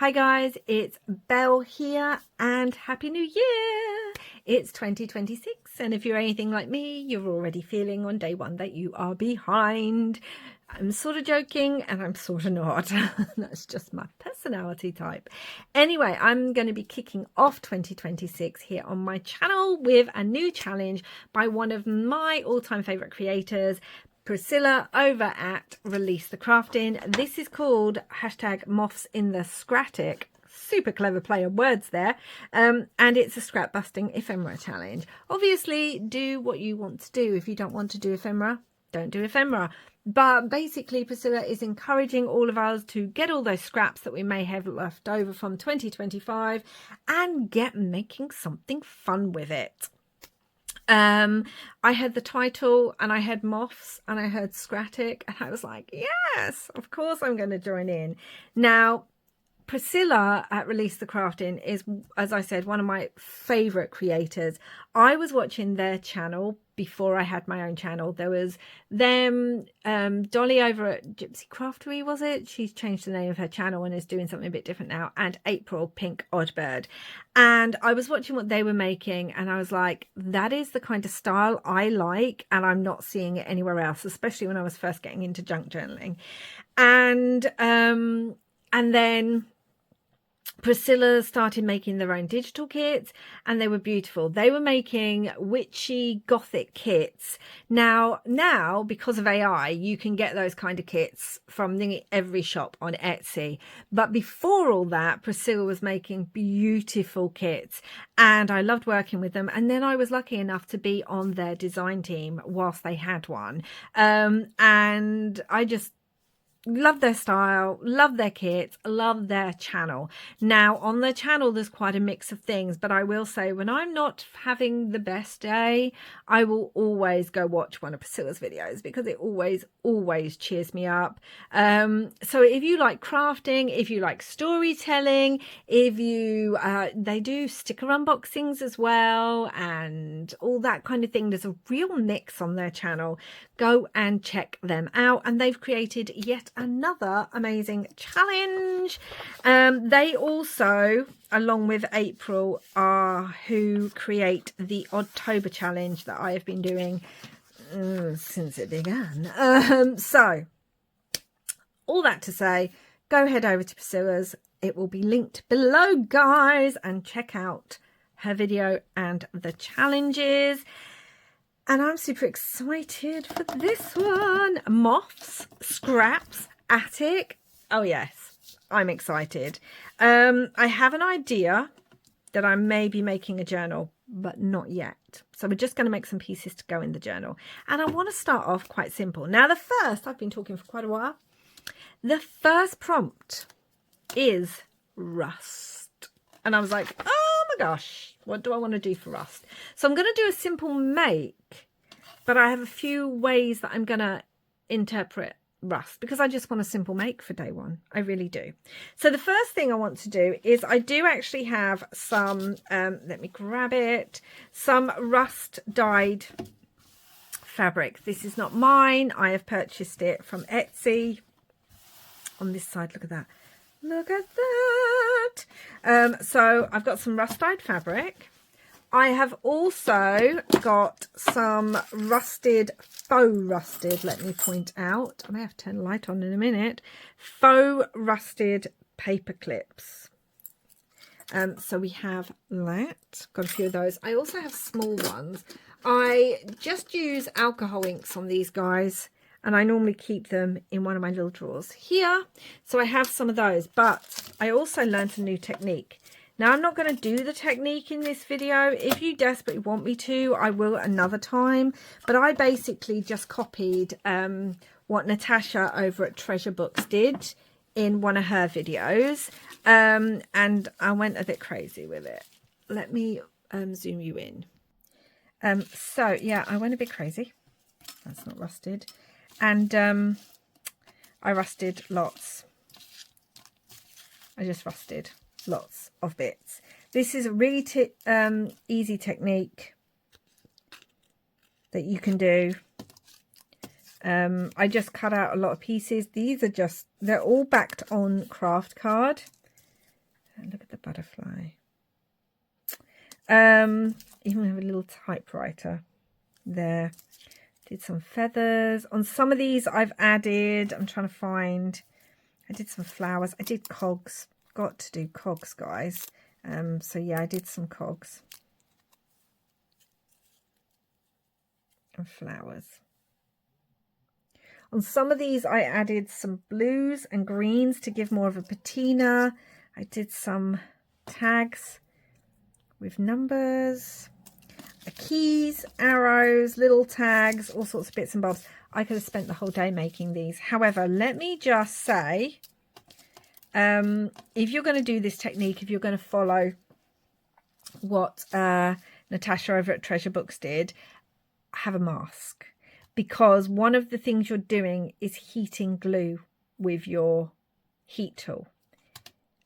Hi guys, it's Belle here and Happy New Year! It's 2026 and if you're anything like me, you're already feeling on day one that you are behind. I'm sort of joking and I'm sort of not. That's just my personality type. Anyway, I'm going to be kicking off 2026 here on my channel with a new challenge by one of my all-time favorite creators, Priscilla, over at Release the Crafting. This is called #Moths in the Scratic. Super clever play on words there. And it's a scrap busting ephemera challenge. Obviously, do what you want to do. If you don't want to do ephemera, don't do ephemera. But basically, Priscilla is encouraging all of us to get all those scraps that we may have left over from 2025 and get making something fun with it. I heard the title and I heard moths and I heard scratic and I was like, yes, of course I'm going to join in. Now, Priscilla at Release the Crafting is, as I said, one of my favorite creators. I was watching their channel before I had my own channel. There was them, Dolly over at Gypsy Craftery, was it? She's changed the name of her channel and is doing something a bit different now. And April Pink Oddbird. And I was watching what they were making and I was like, that is the kind of style I like. And I'm not seeing it anywhere else, especially when I was first getting into junk journaling. And then Priscilla started making their own digital kits and they were beautiful. They were making witchy gothic kits. Now, because of AI, you can get those kind of kits from nearly every shop on Etsy. But before all that, Priscilla was making beautiful kits and I loved working with them. And then I was lucky enough to be on their design team whilst they had one. And I just love their style, love their kits, love their channel. Now on their channel there's quite a mix of things, but I will say when I'm not having the best day, I will always go watch one of Priscilla's videos because it always cheers me up. So if you like crafting, if you like storytelling, if you they do sticker unboxings as well and all that kind of thing, there's a real mix on their channel. Go and check them out, and they've created yet another amazing challenge. They also, along with April, are who create the Oddtober challenge that I have been doing since it began. So all that to say, go head over to Priscilla's. It will be linked below, guys, and check out her video and the challenges. And I'm super excited for this one. Moths, scraps, attic. Oh yes, I'm excited. I have an idea that I may be making a journal, but not yet. So we're just going to make some pieces to go in the journal. And I want to start off quite simple. Now I've been talking for quite a while. The first prompt is rust. And I was like, oh my gosh, what do I want to do for rust? So I'm going to do a simple make, but I have a few ways that I'm going to interpret rust because I just want a simple make for day one. I really do. So the first thing I want to do is I do actually have some, let me grab it, some rust dyed fabric. This is not mine. I have purchased it from Etsy. On this side, look at that. Look at that. So I've got some rust dyed fabric. I have also got some rusted, faux rusted, let me point out. I may have to turn the light on in a minute. Faux rusted paper clips. So we have that. Got a few of those. I also have small ones. I just use alcohol inks on these guys. And I normally keep them in one of my little drawers here. So I have some of those. But I also learned a new technique. Now, I'm not going to do the technique in this video. If you desperately want me to, I will another time. But I basically just copied what Natasha over at Treasure Books did in one of her videos. And I went a bit crazy with it. Let me zoom you in. So, yeah, I went a bit crazy. That's not rusted. And I rusted lots. I just rusted lots of bits. This is a really easy technique that you can do. I just cut out a lot of pieces. These are just, they're all backed on craft card. Look at the butterfly. Even have a little typewriter there. Did some feathers. On some of these I've added, I'm trying to find, I did some flowers. I did cogs. Got to do cogs, guys. So yeah, I did some cogs. And flowers. On some of these I added some blues and greens to give more of a patina. I did some tags with numbers, keys, arrows, little tags, all sorts of bits and bobs. I could have spent the whole day making these. However, let me just say, if you're going to do this technique, if you're going to follow what Natasha over at Treasure Books did, have a mask. Because one of the things you're doing is heating glue with your heat tool.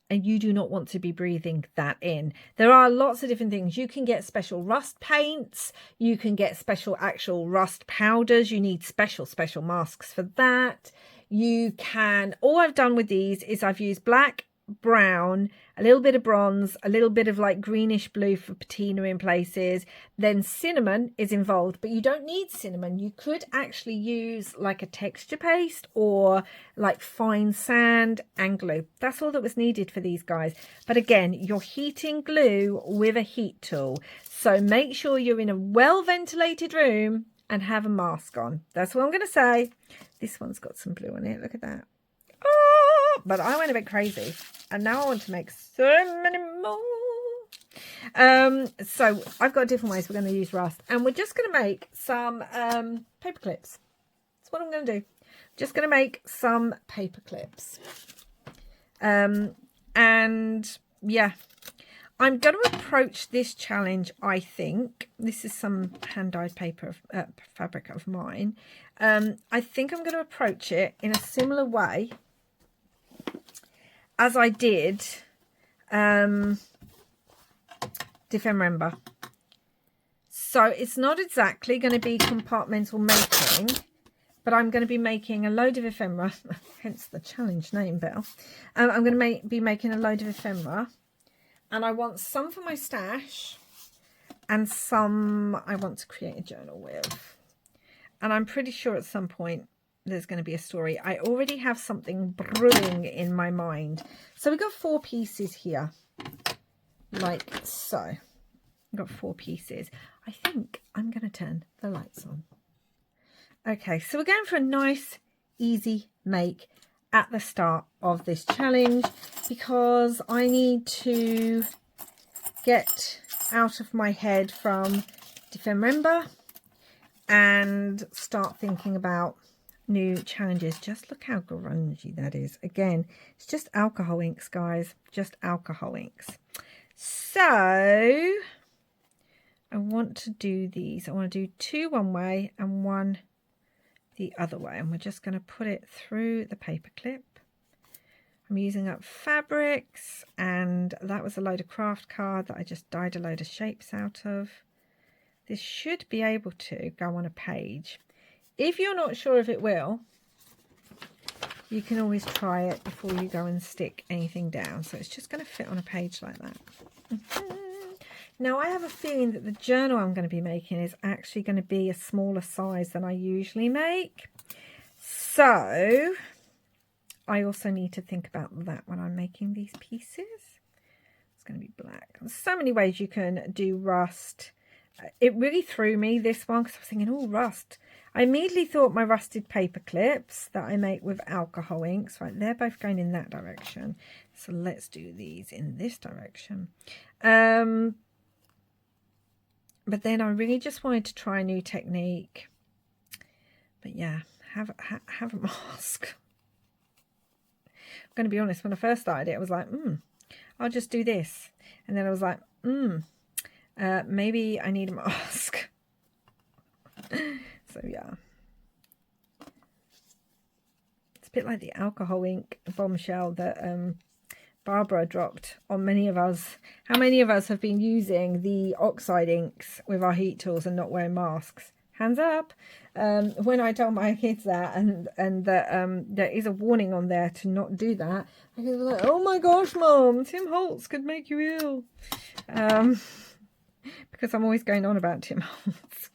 And you do not want to be breathing that in. There are lots of different things. You can get special rust paints. You can get special actual rust powders. You need special masks for that. You can, all I've done with these is I've used black, brown, a little bit of bronze, a little bit of like greenish blue for patina in places. Then cinnamon is involved, but you don't need cinnamon. You could actually use like a texture paste or like fine sand and glue. That's all that was needed for these guys. But again, you're heating glue with a heat tool. So make sure you're in a well ventilated room and have a mask on. That's what I'm going to say. This one's got some blue on it. Look at that. Oh, but I went a bit crazy. And now I want to make so many more. So I've got different ways we're going to use rust. And we're just going to make some paper clips. That's what I'm going to do. Just going to make some paper clips. And yeah, I'm going to approach this challenge, I think. This is some hand-dyed paper, fabric of mine. I think I'm going to approach it in a similar way as I did ephemera. So it's not exactly going to be compartmental making, but I'm going to be making a load of ephemera, hence the challenge name, Belle. I'm going to be making a load of ephemera, and I want some for my stash and some I want to create a journal with. And I'm pretty sure at some point there's going to be a story. I already have something brewing in my mind. So we've got 4 pieces here, like so. I've got 4 pieces. I think I'm going to turn the lights on. Okay, so we're going for a nice, easy make at the start of this challenge because I need to get out of my head from ephemera and start thinking about new challenges. Just look how grungy that is. Again, it's just alcohol inks, guys, just alcohol inks. So I want to do these. I want to do 2 one way and 1 the other way, and we're just going to put it through the paper clip. I'm using up fabrics, and that was a load of craft card that I just dyed a load of shapes out of. This should be able to go on a page. If you're not sure if it will, you can always try it before you go and stick anything down. So it's just going to fit on a page like that. Now I have a feeling that the journal I'm going to be making is actually going to be a smaller size than I usually make. So I also need to think about that when I'm making these pieces. It's going to be black. There's so many ways you can do rust. It really threw me, this one, because I was thinking, oh, rust. I immediately thought my rusted paper clips that I make with alcohol inks. Right, they're both going in that direction. So let's do these in this direction. But then I really just wanted to try a new technique. But yeah, have a mask. I'm going to be honest, when I first started it, I was like, I'll just do this. And then I was like, maybe I need a mask. So yeah. It's a bit like the alcohol ink bombshell that Barbara dropped on many of us. How many of us have been using the oxide inks with our heat tools and not wearing masks? Hands up. When I tell my kids that, and that there is a warning on there to not do that, I go like, oh my gosh, Mom, Tim Holtz could make you ill. Because I'm always going on about Tim Holtz.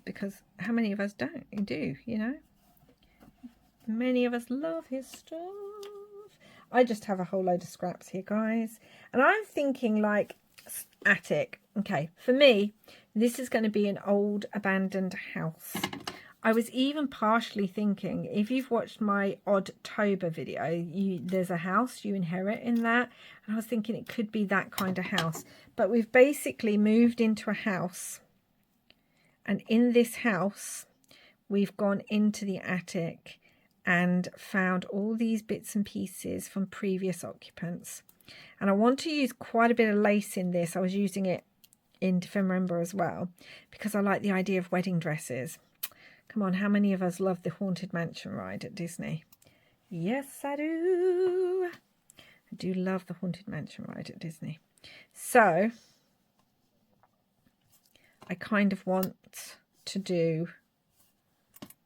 Because how many of us do, you know? Many of us love his stuff. I just have a whole load of scraps here, guys. And I'm thinking like attic. Okay, for me, this is going to be an old abandoned house. I was even partially thinking, if you've watched my Oddtober video, there's a house you inherit in that. And I was thinking it could be that kind of house. But we've basically moved into a house. And in this house, we've gone into the attic and found all these bits and pieces from previous occupants. And I want to use quite a bit of lace in this. I was using it in ephemera as well, because I like the idea of wedding dresses. Come on, how many of us love the Haunted Mansion ride at Disney? Yes, I do. I do love the Haunted Mansion ride at Disney. So I kind of want to do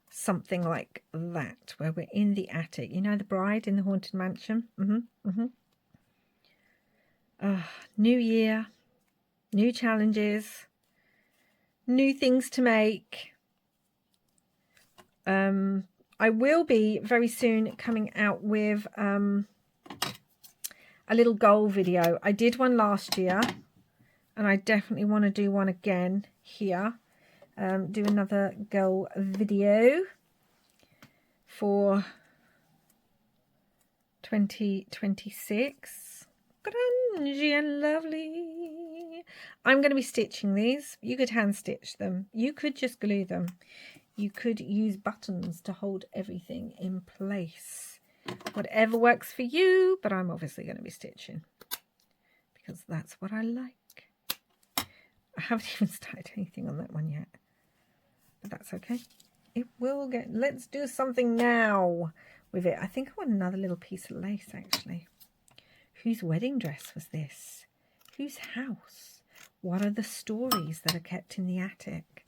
something like that, where we're in the attic. You know, the bride in the Haunted Mansion? New year, new challenges, new things to make. I will be very soon coming out with a little goal video. I did one last year, and I definitely want to do one again here. Do another goal video for 2026. Grungy and lovely. I'm going to be stitching these. You could hand stitch them. You could just glue them. You could use buttons to hold everything in place. Whatever works for you, but I'm obviously going to be stitching because that's what I like. I haven't even started anything on that one yet, but that's okay. It will get, let's do something now with it. I think I want another little piece of lace actually. Whose wedding dress was this? Whose house? What are the stories that are kept in the attic?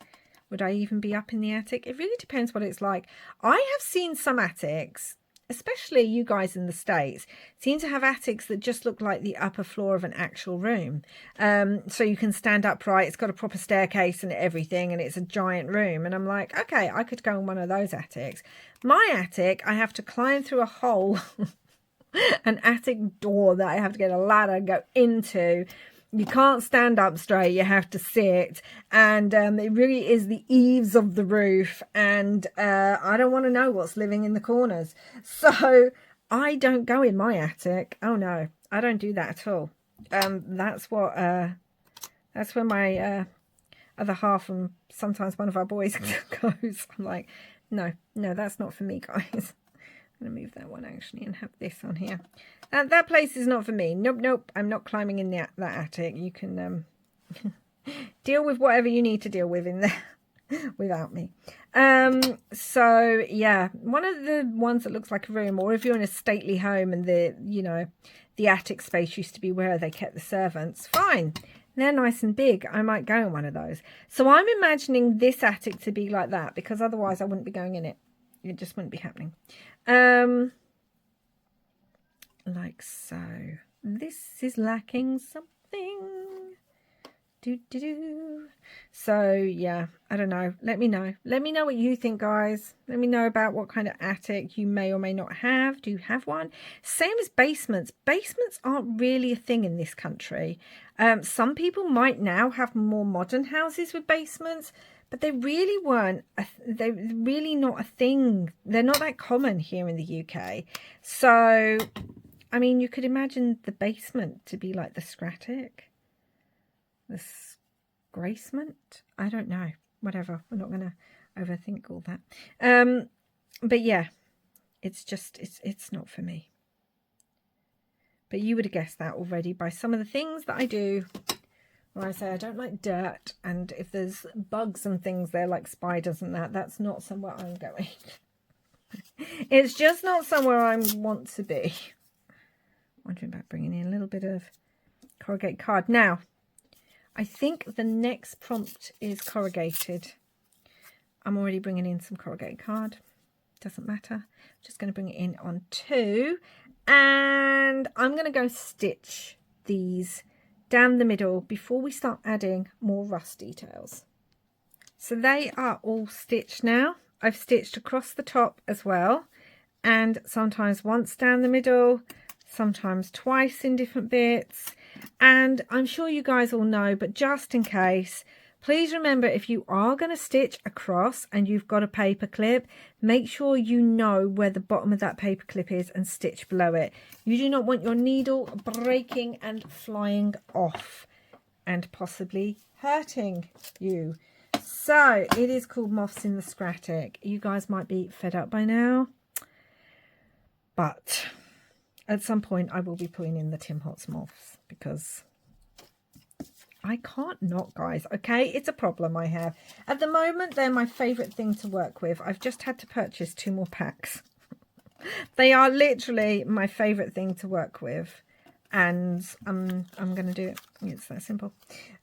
Would I even be up in the attic? It really depends what it's like. I have seen some attics, especially you guys in the States, seem to have attics that just look like the upper floor of an actual room. So you can stand upright. It's got a proper staircase and everything, and it's a giant room. And I'm like, okay, I could go in one of those attics. My attic, I have to climb through a hole, an attic door that I have to get a ladder and go into. You can't stand up straight, you have to sit, and it really is the eaves of the roof, and I don't want to know what's living in the corners. So I don't go in my attic. Oh no, I don't do that at all. That's where my other half and sometimes one of our boys goes. I'm like, no, that's not for me, guys. I'm going to move that one actually and have this on here. And that place is not for me. Nope. I'm not climbing in that attic. You can deal with whatever you need to deal with in there without me. So yeah, one of the ones that looks like a room, or if you're in a stately home and the attic space used to be where they kept the servants, fine. They're nice and big. I might go in one of those. So I'm imagining this attic to be like that, because otherwise I wouldn't be going in it. It just wouldn't be happening. Like so. This is lacking something. So yeah, I don't know. Let me know. Let me know what you think, guys. Let me know about what kind of attic you may or may not have. Do you have one? Same as basements. Basements aren't really a thing in this country. Some people might now have more modern houses with basements, but they really weren't. They're really not a thing. They're not that common here in the UK. So, I mean, you could imagine the basement to be like the scrattic. The gracement. I don't know. Whatever. We're not going to overthink all that. But yeah, it's not for me. But you would have guessed that already by some of the things that I do. When I say I don't like dirt, and if there's bugs and things there like spiders and that's not somewhere I'm going. It's just not somewhere I want to be. Wondering about bringing in a little bit of corrugated card. Now, I think the next prompt is corrugated. I'm already bringing in some corrugated card. Doesn't matter. Just going to bring it in on 2. And I'm going to go stitch these down the middle before we start adding more rust details. So they are all stitched now. I've stitched across the top as well. And sometimes once down the middle, sometimes twice in different bits. And I'm sure you guys all know, but just in case, please remember, if you are going to stitch across and you've got a paper clip, make sure you know where the bottom of that paper clip is and stitch below it. You do not want your needle breaking and flying off and possibly hurting you. So it is called Moths in the Scrattic. You guys might be fed up by now, but at some point I will be putting in the Tim Holtz moths because I can't not, guys. Okay, it's a problem I have. At the moment, they're my favourite thing to work with. I've just had to purchase 2 more packs. They are literally my favourite thing to work with. And I'm going to do it. It's that simple.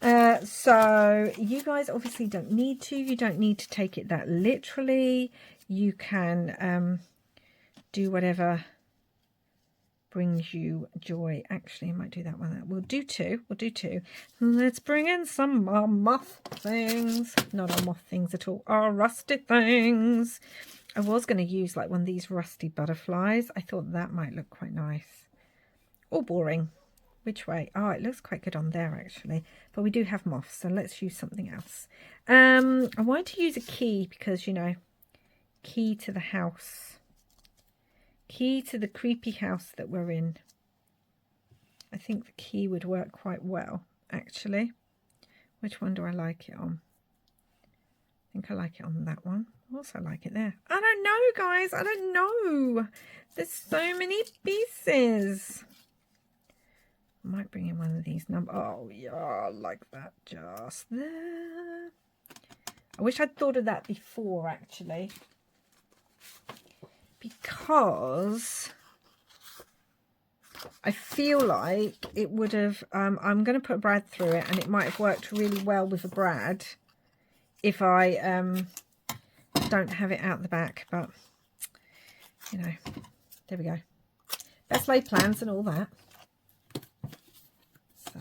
So you guys obviously don't need to. You don't need to take it that literally. You can do whatever brings you joy. Actually, I might do that one. We'll do 2. We'll do 2. Let's bring in some more moth things. Not our moth things at all. Our rusty things. I was going to use like one of these rusty butterflies. I thought that might look quite nice. Or boring. Which way? Oh, it looks quite good on there actually. But we do have moths, so let's use something else. I wanted to use a key because, you know, key to the house. Key to the creepy house that we're in. I think the key would work quite well, actually. Which one do I like it on? I think I like it on that one. I also like it there. I don't know, guys. I don't know. There's so many pieces. I might bring in one of these numbers. Oh, yeah, like that just there. I wish I'd thought of that before, actually. Because I feel like it would have, I'm going to put a brad through it and it might have worked really well with a brad if I don't have it out the back, but you know, there we go. Best laid plans and all that. So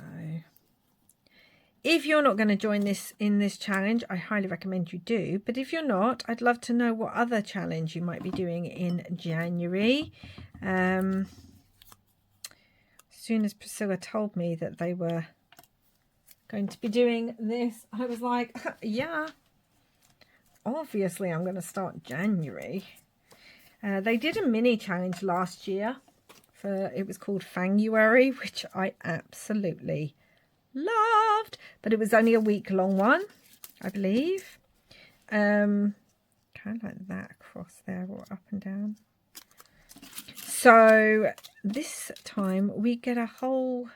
if you're not going to join this in this challenge, I highly recommend you do. But if you're not, I'd love to know what other challenge you might be doing in January. As soon as Priscilla told me that they were going to be doing this, I was like, yeah, obviously I'm going to start January. They did a mini challenge last year. It was called Fanguary, which I absolutely loved, but it was only a week-long one, I believe. Kind of like that across there, or up and down. So this time we get a whole...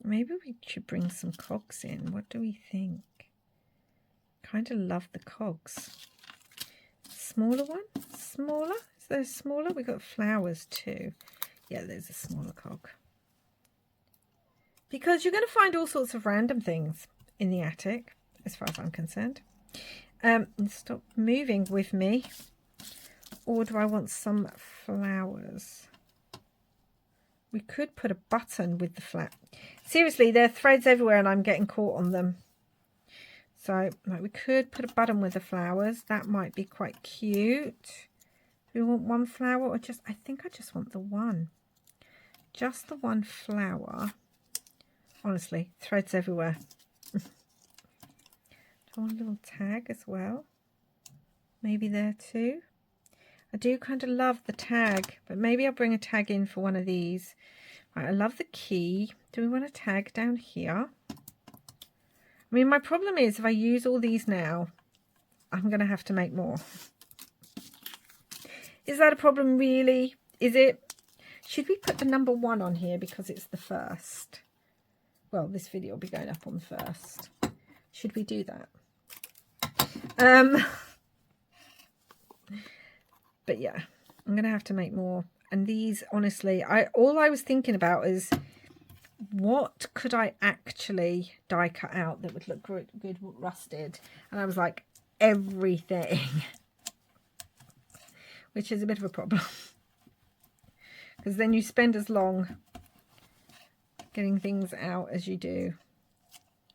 Maybe we should bring some cogs in. What do we think? Kind of love the cogs. Smaller one? Smaller? Is there a smaller? We've got flowers too. Yeah, there's a smaller cog. Because you're going to find all sorts of random things in the attic, as far as I'm concerned. Stop moving with me. Or do I want some flowers? We could put a button with the flat. Seriously, there are threads everywhere and I'm getting caught on them. So like, we could put a button with the flowers. That might be quite cute. Do we want one flower or just... I think I just want the one. Just the one flower. Honestly, threads everywhere. Do I want a little tag as well? Maybe there too. I do kind of love the tag, but maybe I'll bring a tag in for one of these. Right, I love the key. Do we want a tag down here? I mean, my problem is if I use all these now, I'm going to have to make more. Is that a problem really? Is it? Should we put the number 1 on here because it's the first? Well, this video will be going up on the 1st. Should we do that? But yeah, I'm going to have to make more. And these, honestly, all I was thinking about is what could I actually die cut out that would look good rusted? And I was like, everything, which is a bit of a problem because then you spend as long getting things out as you do.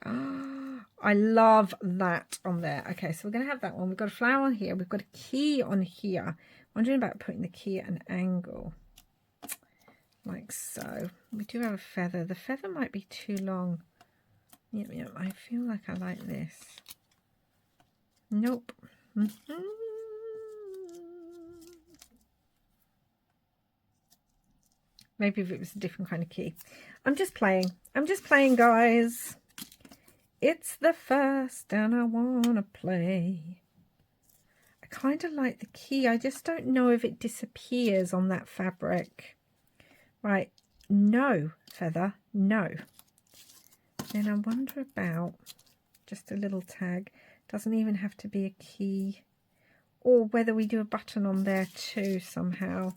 Oh, I love that on there. Okay, so we're going to have that one. We've got a flower on here. We've got a key on here. Wondering about putting the key at an angle. Like so. We do have a feather. The feather might be too long. Yep, I feel like I like this. Nope. Maybe if it was a different kind of key. I'm just playing, guys. It's the first and I want to play. I kind of like the key. I just don't know if it disappears on that fabric. Right, no feather, no. Then I wonder about just a little tag. Doesn't even have to be a key. Or whether we do a button on there too somehow.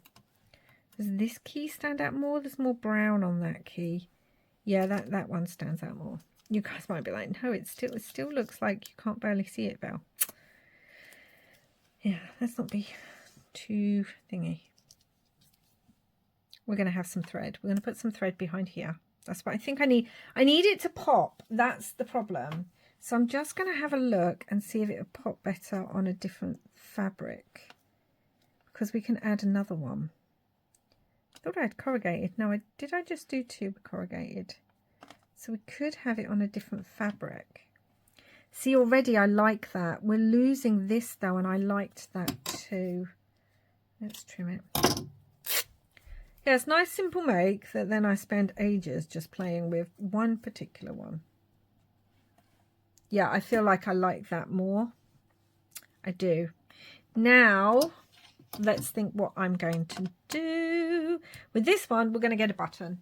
Does this key stand out more? There's more brown on that key. Yeah, that one stands out more. You guys might be like, no, it still looks like you can't barely see it, Belle. Yeah, let's not be too thingy. We're going to have some thread. We're going to put some thread behind here. That's what I think I need. I need it to pop. That's the problem. So I'm just going to have a look and see if it will pop better on a different fabric. Because we can add another one. I thought I had corrugated. No, did I just do two corrugated? So we could have it on a different fabric. See, already I like that. We're losing this though, and I liked that too. Let's trim it. Yeah, it's a nice simple make that then I spend ages just playing with one particular one. Yeah, I feel like I like that more. I do. Now, let's think what I'm going to do. With this one, we're going to get a button.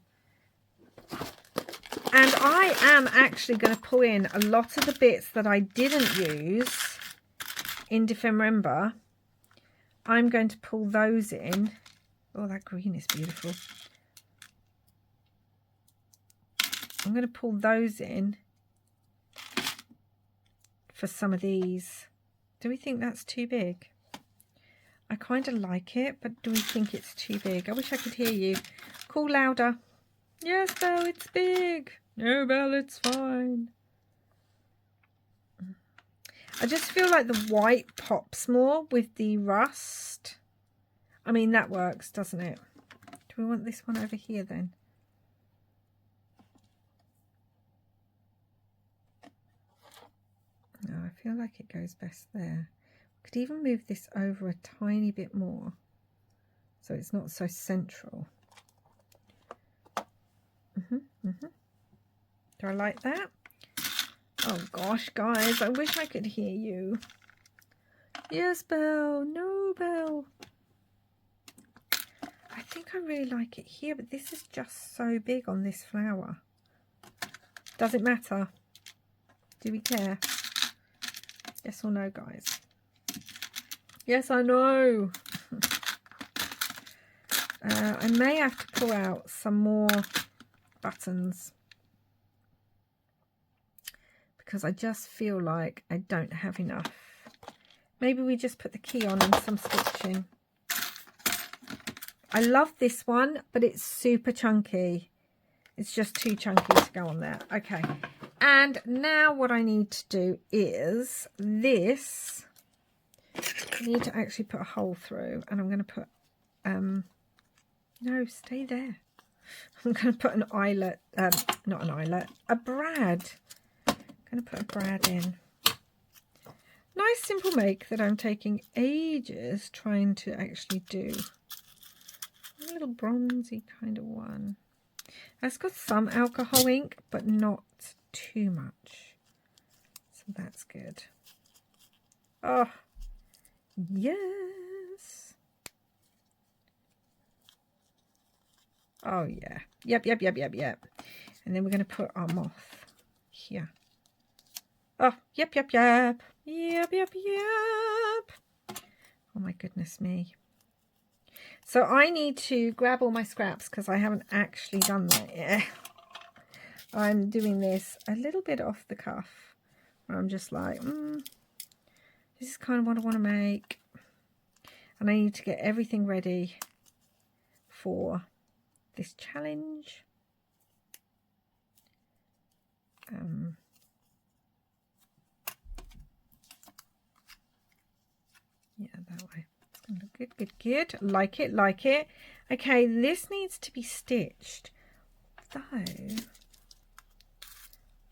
And I am actually going to pull in a lot of the bits that I didn't use in ephemera. I'm going to pull those in. Oh, that green is beautiful. I'm going to pull those in for some of these. Do we think that's too big? I kind of like it, but do we think it's too big? I wish I could hear you. Call louder. Yes, Belle, it's big. No, Belle, it's fine. I just feel like the white pops more with the rust. I mean, that works, doesn't it? Do we want this one over here then? No, I feel like it goes best there. Could even move this over a tiny bit more so it's not so central. Do I like that? Oh gosh, guys, I wish I could hear you. Yes, Belle. No, Belle. I think I really like it here, but this is just so big on this flower. Does it matter? Do we care? Yes or no, guys? Yes, I know. I may have to pull out some more buttons because I just feel like I don't have enough. Maybe we just put the key on and some stitching. I love this one, but it's super chunky. It's just too chunky to go on there. Okay, and now what I need to do is this. I need to actually put a hole through, and I'm going to put no, stay there. I'm going to put an eyelet, not an eyelet, a brad. I'm going to put a brad in. Nice simple make that I'm taking ages trying to actually do. A little bronzy kind of one. It's got some alcohol ink, but not too much. So that's good. Oh, yes. Oh, yeah. Yep. And then we're going to put our moth here. Oh, yep. Oh, my goodness me. So I need to grab all my scraps because I haven't actually done that yet. I'm doing this a little bit off the cuff, where I'm just like, this is kind of what I want to make, and I need to get everything ready for this challenge. Yeah, that way. It's going to look good, good, good. Like it, like it. Okay, this needs to be stitched, though.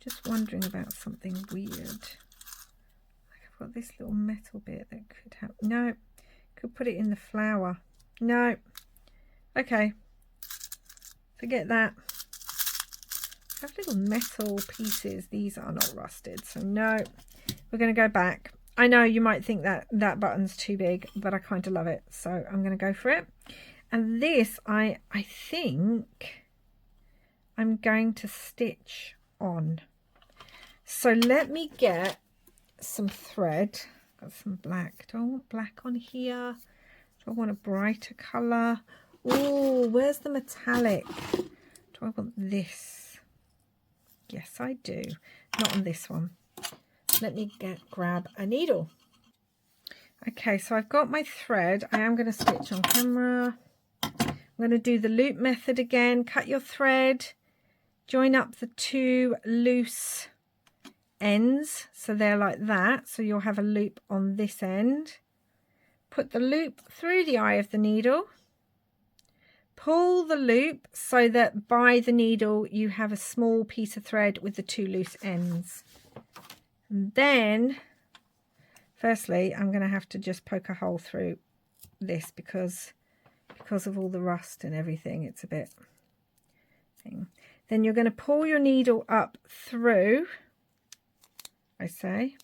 Just wondering about something weird. Like I've got this little metal bit that could have. No, could put it in the flower. No. Okay. Forget that. I have little metal pieces. These are not rusted, so no. We're going to go back. I know you might think that that button's too big, but I kind of love it, so I'm going to go for it. And this, I think I'm going to stitch on. So let me get some thread. Got some black. Do I want black on here? Do I want a brighter colour? Oh, where's the metallic? Do I want this? Yes, I do. Not on this one. Let me grab a needle. Okay, so I've got my thread. I am going to stitch on camera. I'm going to do the loop method again. Cut your thread. Join up the two loose ends. So they're like that. So you'll have a loop on this end. Put the loop through the eye of the needle. Pull the loop so that by the needle you have a small piece of thread with the two loose ends. And then, firstly, I'm going to have to just poke a hole through this because of all the rust and everything. It's a bit thing. Then you're going to pull your needle up through, I say.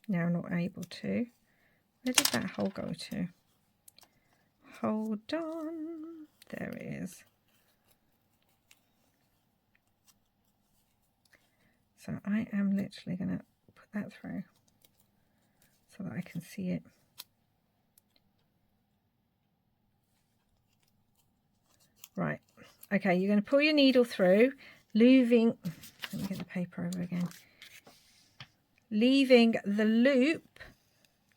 Now I'm not able to. Where did that hole go to? Hold on. There it is. So I am literally going to put that through so that I can see it. Right. Okay, you're going to pull your needle through, leaving, let me get the paper over again, leaving the loop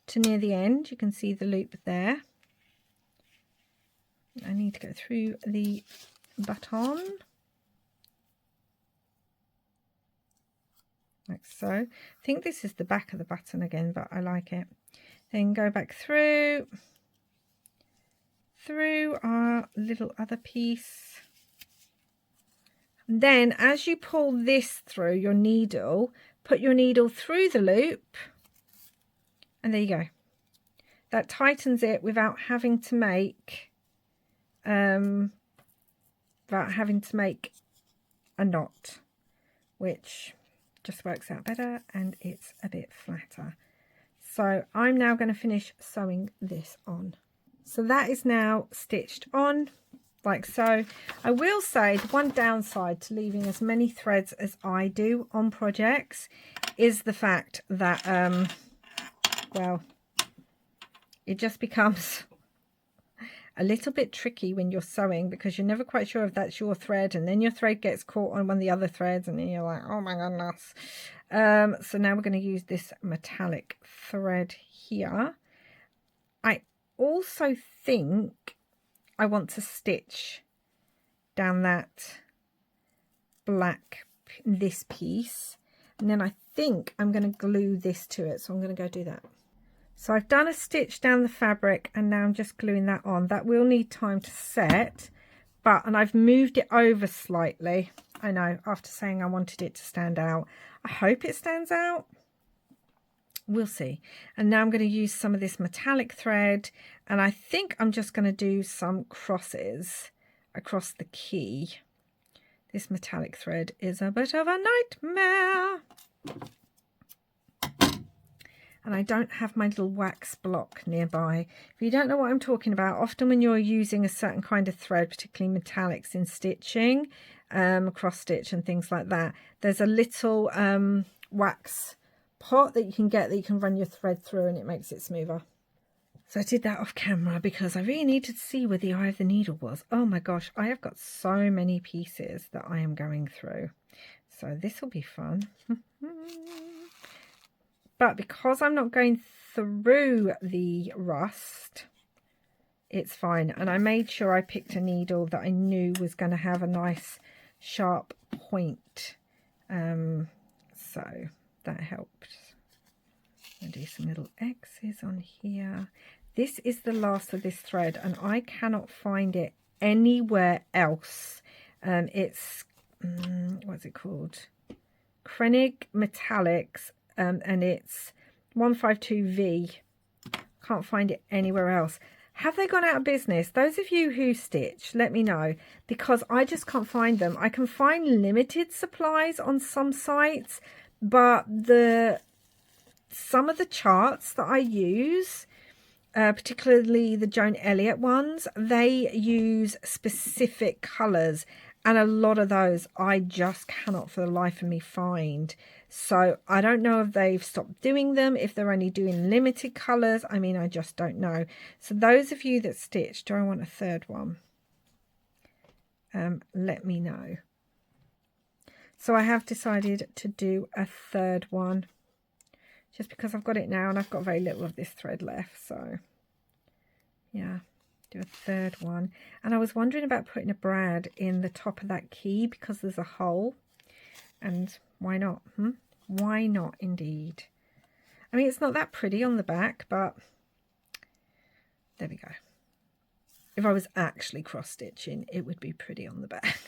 to near the end. You can see the loop there. I need to go through the button like so. I think this is the back of the button again, but I like it. Then go back through our little other piece. And then as you pull this through your needle, put your needle through the loop, and there you go. That tightens it without having to make a knot, which just works out better and it's a bit flatter. So I'm now going to finish sewing this on. So that is now stitched on like so. I will say the one downside to leaving as many threads as I do on projects is the fact that well, it just becomes a little bit tricky when you're sewing because you're never quite sure if that's your thread, and then your thread gets caught on one of the other threads and then you're like, oh my goodness. So now we're going to use this metallic thread here. I also think I want to stitch down that black, this piece, and then I think I'm going to glue this to it, so I'm going to go do that. So I've done a stitch down the fabric and now I'm just gluing that on. That will need time to set, and I've moved it over slightly. I know, after saying I wanted it to stand out. I hope it stands out. We'll see. And now I'm going to use some of this metallic thread, and I think I'm just going to do some crosses across the key. This metallic thread is a bit of a nightmare. And I don't have my little wax block nearby. If you don't know what I'm talking about, often when you're using a certain kind of thread, particularly metallics in stitching, cross stitch and things like that, there's a little wax pot that you can get that you can run your thread through and it makes it smoother. So I did that off camera because I really needed to see where the eye of the needle was. Oh my gosh, I have got so many pieces that I am going through. So this will be fun. But because I'm not going through the rust, it's fine. And I made sure I picked a needle that I knew was going to have a nice sharp point. So that helped. I'll do some little X's on here. This is the last of this thread, and I cannot find it anywhere else. It's what's it called? Krennig Metallics, and it's 152V. Can't find it anywhere else. Have they gone out of business? Those of you who stitch, let me know, because I just can't find them. I can find limited supplies on some sites, but some of the charts that I use, particularly the Joan Elliott ones, they use specific colours, and a lot of those I just cannot for the life of me find. So I don't know if they've stopped doing them, if they're only doing limited colours. I mean, I just don't know. So those of you that stitch, do I want a third one? Let me know. So I have decided to do a third one, just because I've got it now and I've got very little of this thread left. So yeah, do a third one. And I was wondering about putting a brad in the top of that key because there's a hole, and why not? Why not indeed? I mean, it's not that pretty on the back, but there we go. If I was actually cross stitching, it would be pretty on the back.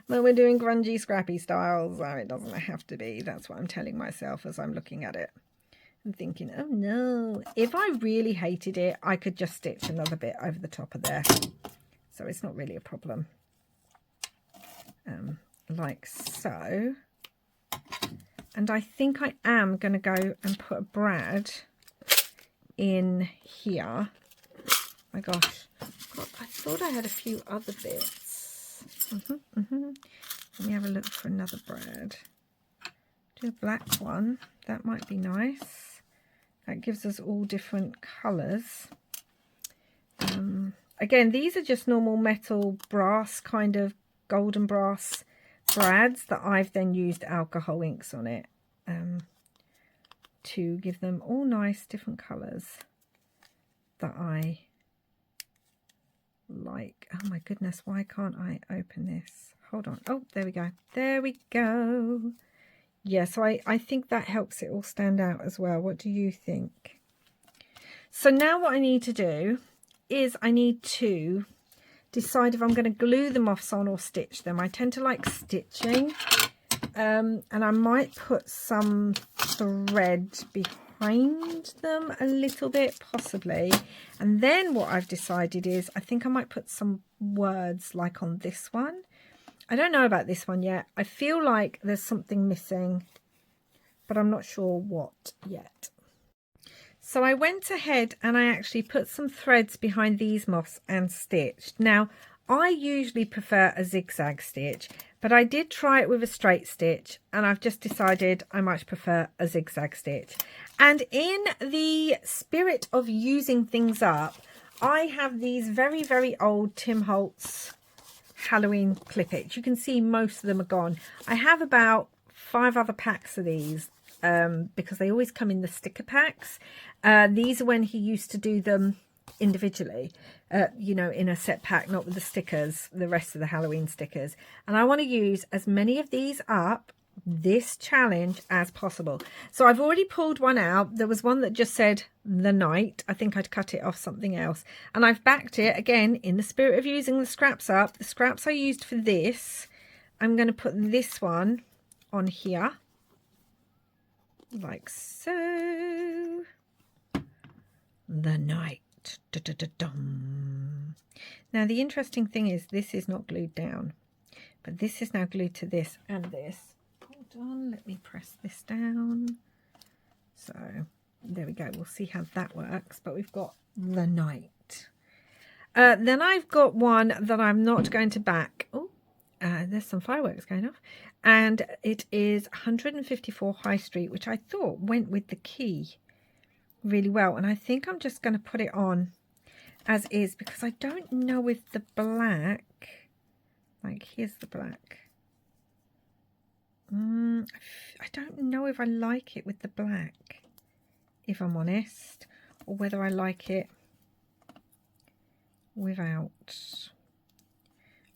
But we're doing grungy, scrappy styles, so it doesn't have to be. That's what I'm telling myself as I'm looking at it. I'm thinking, oh no, if I really hated it, I could just stitch another bit over the top of there. So it's not really a problem. Like so. And I think I am going to go and put a brad in here. My gosh, God, I thought I had a few other bits. Let me have a look for another brad. Do a black one. That might be nice. That gives us all different colours. Again, these are just normal metal brass, kind of golden brass brads that I've then used alcohol inks on it to give them all nice different colours that I like. Oh my goodness, why can't I open this? Hold on. Oh, there we go. There we go. Yeah, so I think that helps it all stand out as well. What do you think? So now what I need to do is I need to decide if I'm going to glue the moths on or stitch them. I tend to like stitching, and I might put some thread behind them a little bit, possibly. And then what I've decided is I think I might put some words like on this one. I don't know about this one yet. I feel like there's something missing, but I'm not sure what yet. So I went ahead and I actually put some threads behind these moths and stitched. Now, I usually prefer a zigzag stitch, but I did try it with a straight stitch, and I've just decided I much prefer a zigzag stitch. And in the spirit of using things up, I have these very, very old Tim Holtz Halloween clip-its. You can see most of them are gone. I have about 5 other packs of these because they always come in the sticker packs. These are when he used to do them individually, you know, in a set pack, not with the stickers, the rest of the Halloween stickers. And I want to use as many of these up this challenge as possible. So I've already pulled one out. There was one that just said the night. I think I'd cut it off something else, and I've backed it again in the spirit of using the scraps up. The scraps I used for this, I'm going to put this one on here like so. The night. Da, da, da, dum. Now the interesting thing is this is not glued down, but this is now glued to this and this. Hold on, let me press this down. So there we go. We'll see how that works. But we've got the night. Then I've got one that I'm not going to back. Oh, there's some fireworks going off. And it is 154 High Street, which I thought went with the key. really well. And I think I'm just going to put it on as is, because I don't know with the black, like here's the black. I don't know if I like it with the black, if I'm honest, or whether I like it without.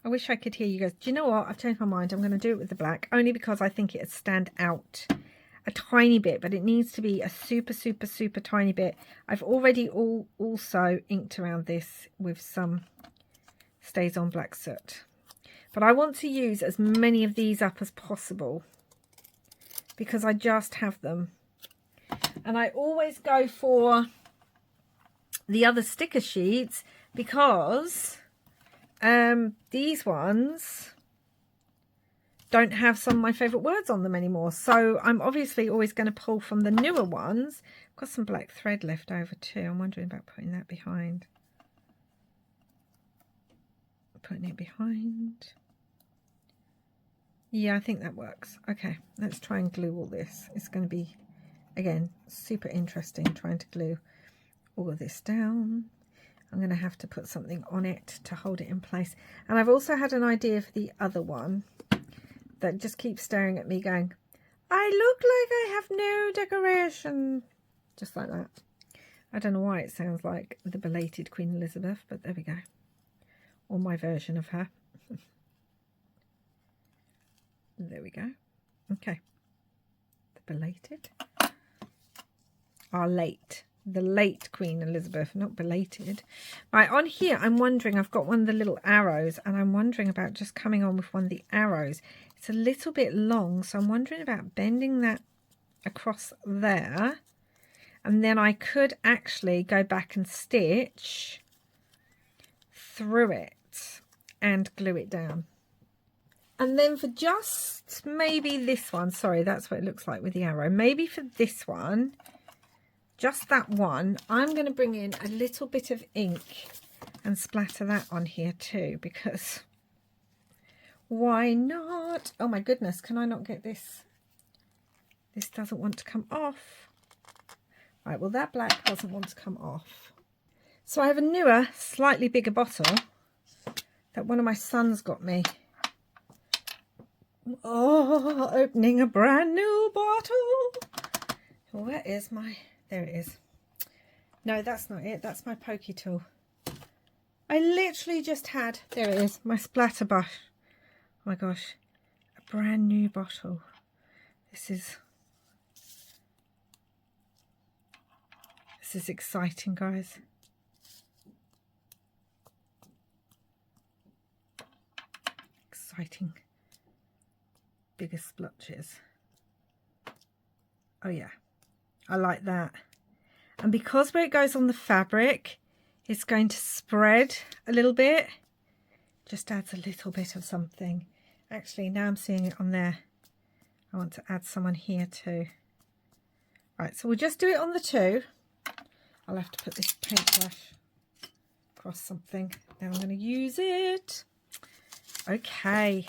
I wish I could hear you guys. Do you know what? I've changed my mind. I'm going to do it with the black, only because I think it'd stand out a tiny bit, but it needs to be a super, super, super tiny bit. I've already also inked around this with some Stays On black soot. But I want to use as many of these up as possible because I just have them. And I always go for the other sticker sheets because these ones don't have some of my favourite words on them anymore. So I'm obviously always going to pull from the newer ones. I've got some black thread left over too. I'm wondering about putting that behind. Putting it behind. Yeah, I think that works. Okay, let's try and glue all this. It's going to be, again, super interesting trying to glue all of this down. I'm going to have to put something on it to hold it in place. And I've also had an idea for the other one that just keeps staring at me going, I look like I have no decoration. Just like that. I don't know why it sounds like the belated Queen Elizabeth, but there we go. Or my version of her. There we go. Okay. The belated. Our late. The late Queen Elizabeth, not belated. Right, on here, I'm wondering, I've got one of the little arrows, and I'm wondering about just coming on with one of the arrows. It's a little bit long, so I'm wondering about bending that across there. And then I could actually go back and stitch through it and glue it down. And then for just maybe this one, sorry, that's what it looks like with the arrow. Maybe for this one, just that one, I'm going to bring in a little bit of ink and splatter that on here too, because why not? Oh my goodness, can I not get this? This doesn't want to come off. Right, well that black doesn't want to come off. So I have a newer, slightly bigger bottle that one of my sons got me. Oh, opening a brand new bottle. Where is my... There it is. No, that's not it. That's my pokey tool. I literally just had... There it is. My splatter brush. Oh my gosh. A brand new bottle. This is exciting, guys. Exciting. Bigger splotches. Oh yeah, I like that. And because where it goes on the fabric, it's going to spread a little bit. Just adds a little bit of something. Actually, now I'm seeing it on there. I want to add some on here too. Right, so we'll just do it on the two. I'll have to put this paintbrush across something. Now I'm going to use it. Okay.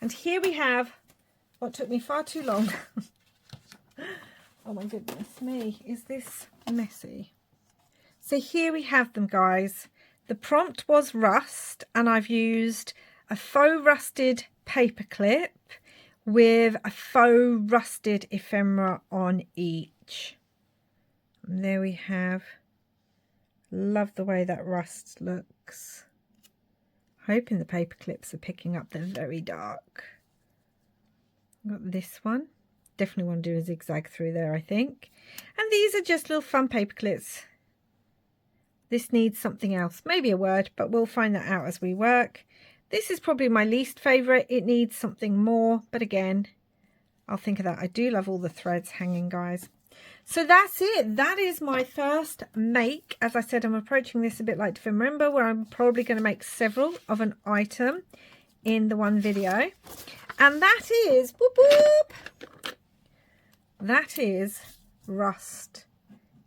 And here we have what took me far too long. Oh my goodness me, is this messy? So here we have them, guys. The prompt was rust, and I've used a faux rusted paper clip with a faux rusted ephemera on each. And there we have. Love the way that rust looks. Hoping the paper clips are picking up. They're very dark. Got this one. Definitely want to do a zigzag through there, I think. And these are just little fun paper clips. This needs something else. Maybe a word, but we'll find that out as we work. This is probably my least favourite. It needs something more. But again, I'll think of that. I do love all the threads hanging, guys. So that's it. That is my first make. As I said, I'm approaching this a bit like Remember, where I'm probably going to make several of an item in the one video. And that is, whoop, whoop, that is rust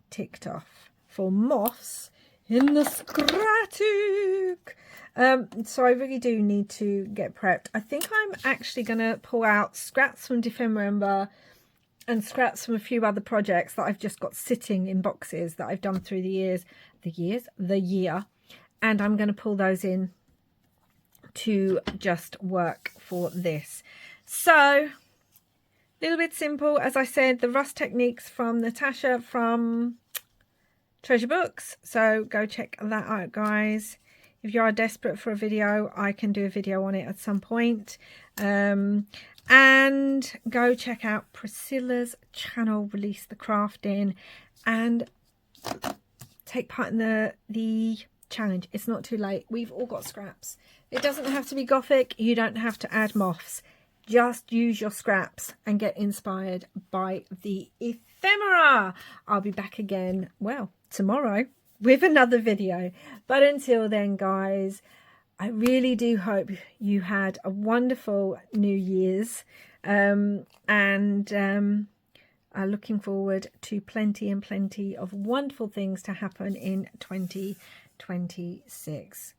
ticked off for moths in the Scrattic. So I really do need to get prepped. I think I'm actually going to pull out scraps from Remember and scraps from a few other projects that I've just got sitting in boxes that I've done through the year. And I'm going to pull those in to just work for this. So a little bit simple, as I said, the rust techniques from Natasha from Treasure Books. So go check that out, guys. If you are desperate for a video, I can do a video on it at some point. And go check out Priscilla's channel, Release the Crafting, and take part in the challenge. It's not too late. We've all got scraps. It doesn't have to be gothic. You don't have to add moths. Just use your scraps and get inspired by the ephemera. I'll be back again, well, tomorrow with another video. But until then, guys, I really do hope you had a wonderful New Year's, and are looking forward to plenty and plenty of wonderful things to happen in 2026.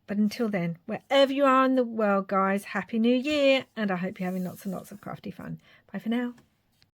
But until then, wherever you are in the world, guys, Happy New Year, and I hope you're having lots and lots of crafty fun. Bye for now.